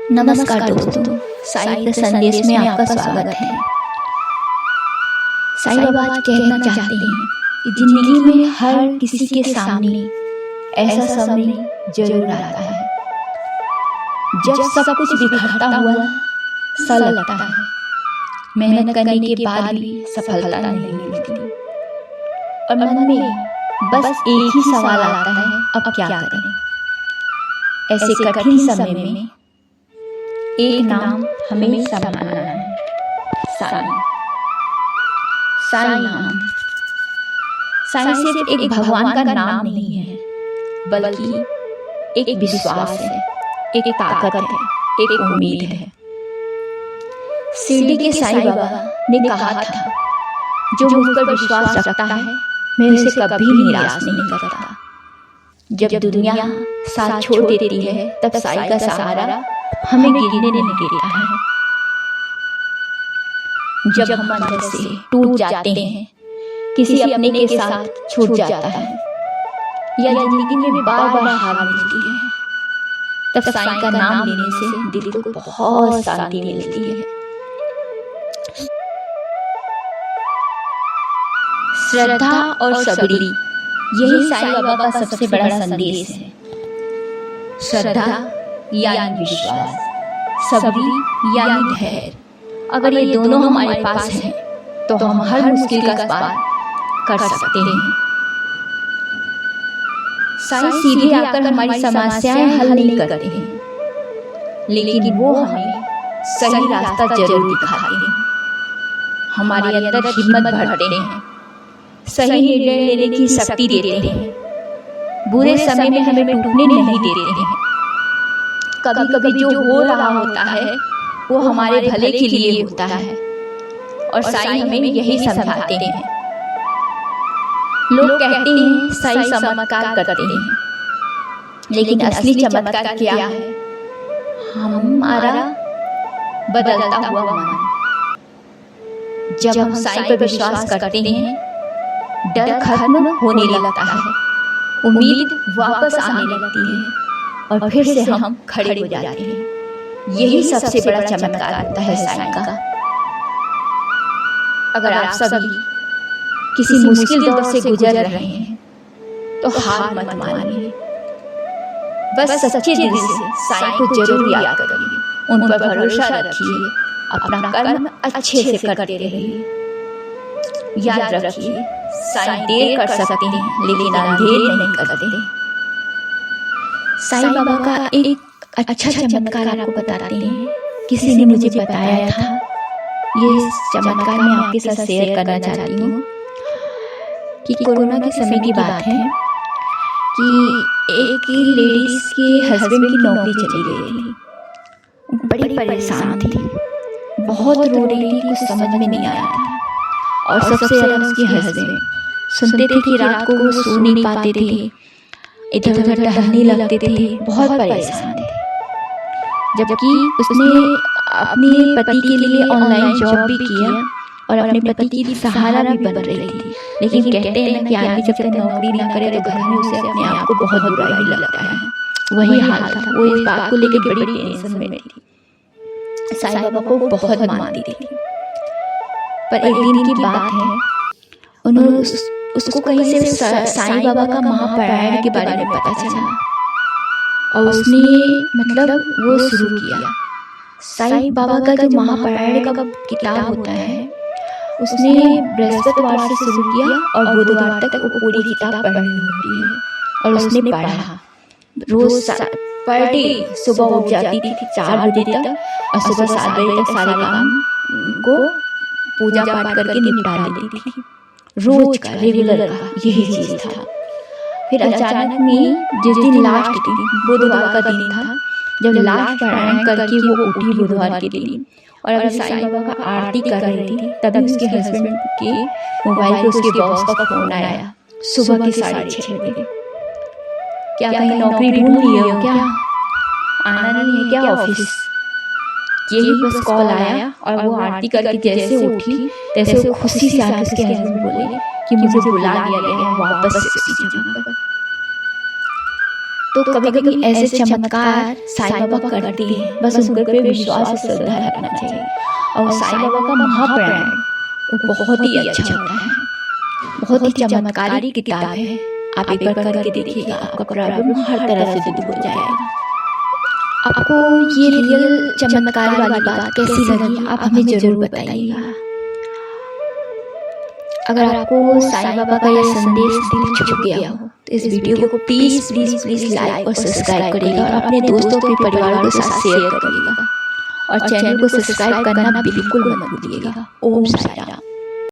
नमस्कार दोस्तों, साई के संदेश में आपका स्वागत है। साई बाबा आज कहना चाहते हैं कि जिंदगी में हर किसी के सामने ऐसा समय जरूर आता है जब सब कुछ बिखरता हुआ सा लगता है, मेहनत करने के बाद भी सफलता नहीं मिलती और मन में बस एक ही सवाल आता है, अब क्या करें। ऐसे कठिन समय में एक नाम हमें संभालना है, साई। साई नाम, साई सिर्फ एक भगवान का नाम नहीं है, बल्कि एक विश्वास है, एक ताकत है, एक उम्मीद है। शिरडी के साई बाबा ने कहा था, जो मुझ पर विश्वास रखता है मैं उसे कभी निराश नहीं करता। जब दुनिया साथ छोड़ देती है तब साई का सहारा हमें गिरने नहीं देता है। जब हम अंदर से टूट जाते हैं, किसी अपने के साथ छूट जाता है या जिंदगी में बार बार हार मिलती है, तब साई का नाम लेने से दिल को बहुत शांति मिलती है। श्रद्धा और सबरी, यही साई बाबा का सबसे बड़ा संदेश है। श्रद्धा यानी विश्वास, सबरी यानी धैर्य। अगर ये दोनों हमारे पास हैं तो हम हर मुश्किल का पार कर सकते हैं। साई सीधे आकर हमारी समस्याएं हल नहीं करते हैं, लेकिन वो हमें सही रास्ता जरूर दिखाते हैं। हमारे अंदर हिम्मत भरते हैं, सही निर्णय लेने की शक्ति देते हैं, बुरे समय में हमें टूटने नहीं देते हैं। कभी कभी जो हो रहा होता है वो हमारे भले के लिए होता है और साई हमें यही समझाते हैं। लोग कहते हैं साई चमत्कार करते हैं, लेकिन असली चमत्कार क्या है? हमारा बदलता हुआ मन। जब हम साई पर विश्वास करते हैं, डर खत्म होने लगता है, उम्मीद वापस आने लगती है और फिर से हम खड़े हो जाते हैं। यही सबसे बड़ा चमत्कार होता है साई का। अगर आप सभी किसी मुश्किल दौर से गुजर रहे हैं तो हार मत मानिए, बस सच्चे दिल से साई को जरूर याद करिए, उन पर भरोसा रखिए, अपना कर्म अच्छे से करते रहिए। याद रखिए, साई देर कर सकते हैं लेकिन अंधेर नहीं करते। साई बाबा का एक अच्छा चमत्कार आपको बताते हैं। किसी ने मुझे बताया था, ये चमत्कार मैं आपके साथ शेयर करना चाहती हूँ कि कोरोना के समय की बात है कि एक लेडीज के हस्बैंड की नौकरी चली गई थी। बड़ी परेशान थी, बहुत रो रही थी, कुछ समझ में नहीं आया था। और सबसे ज़्यादा उसके हस्बैंड सुनते थे कि रात को वो सो नहीं पाते थे, इधर उधर टहलने लगते थे, बहुत परेशान थे। जबकि उसने अपने पति के लिए ऑनलाइन जॉब भी किया और अपने पति की सहारा भी बन रही थी। लेकिन कहते हैं ना कि आदमी जब तक नौकरी ना करे तो घर में उसे अपने आप को बहुत बुरा ही लगता है। वही हाल था, वो इस बात को लेकर बड़ी टेंशन में थी। साई बाबा को बहुत मानती थी, पर एक दिन की बात है, उन्होंने उसको कहीं से साई बाबा का महापारायण के बारे में पता चला और उसने वो शुरू किया। साई बाबा का जो महापारायण का किताब होता है, उसने बृहस्पतिवार से शुरू किया और बुधवार तक वो पूरी किताब पढ़नी होती है। और उसने पढ़ा रोज पर डे। सुबह उठ जाती थी 4 बजे तक और सुबह 7 बजे तक सारे काम को पूजा पाठ करके निपटा देती थी। रोज का रेगुलर का यही चीज था। फिर अचानक में जिस दिन लास्ट दिन बुधवार का दिन था, जब लास्ट पारायण करके वो उठी बुधवार के दिन और अभी साई बाबा का आरती कर रही थी, तभी उसके हस्बैंड के मोबाइल पे उसके बॉस का फोन आया सुबह के 6:30 बजे। क्या कहीं नौकरी ढूंढ लिए हो क्या? आना नहीं है क्या ऑफिस? यही बस कॉल आया और वो आरती करके जैसे उठी तैसे वो खुशी से आके उसके हस्बैंड बोले कि मुझे बुला लिया गया है वापस से उसी जगह पर। तो कभी कभी ऐसे चमत्कार साईं बाबा करते हैं, बस उनके पे विश्वास और श्रद्धा रखना चाहिए। और साईं बाबा का महाप्राण वो बहुत ही अच्छा होता है, बहुत ही चमत्कारी किताब है। आप एक बार करके देखिएगा, आपका प्रॉब्लम हर तरह से दूर हो जाएगा। आपको ये रियल चमत्कार वाली बात कैसी लगी, आप हमें जरूर बताइएगा। अगर आपको साईं बाबा का यह संदेश दिल छू गया हो तो इस वीडियो को प्लीज प्लीज प्लीज लाइक और सब्सक्राइब करिएगा और अपने दोस्तों के परिवार के साथ शेयर करिएगा और चैनल को सब्सक्राइब करना बिल्कुल मत भूलिएगा। ओम साईं राम।